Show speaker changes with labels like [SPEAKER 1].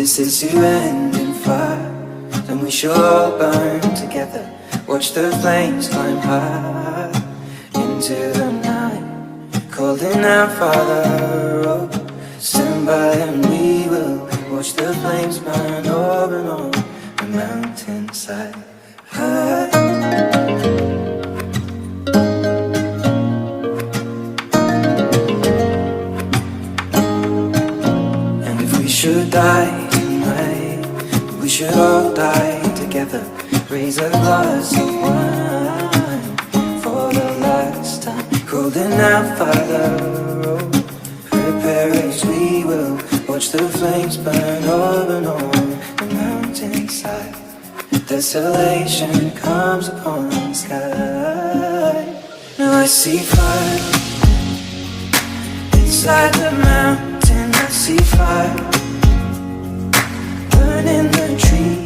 [SPEAKER 1] this is to end in fire, then we shall all burn together. Watch the flames climb high into the night, calling out, Father, oh, stand by and we will watch the flames burn over and on the mountainside. And if we should die tonight, we should all die together. Raise a glass of wine for the last time, calling out, Father, oh, prepare as we will watch the flames burn over and on the mountainside. Desolation comes upon the sky. Now I see fire inside the mountain. I see fire burning the trees.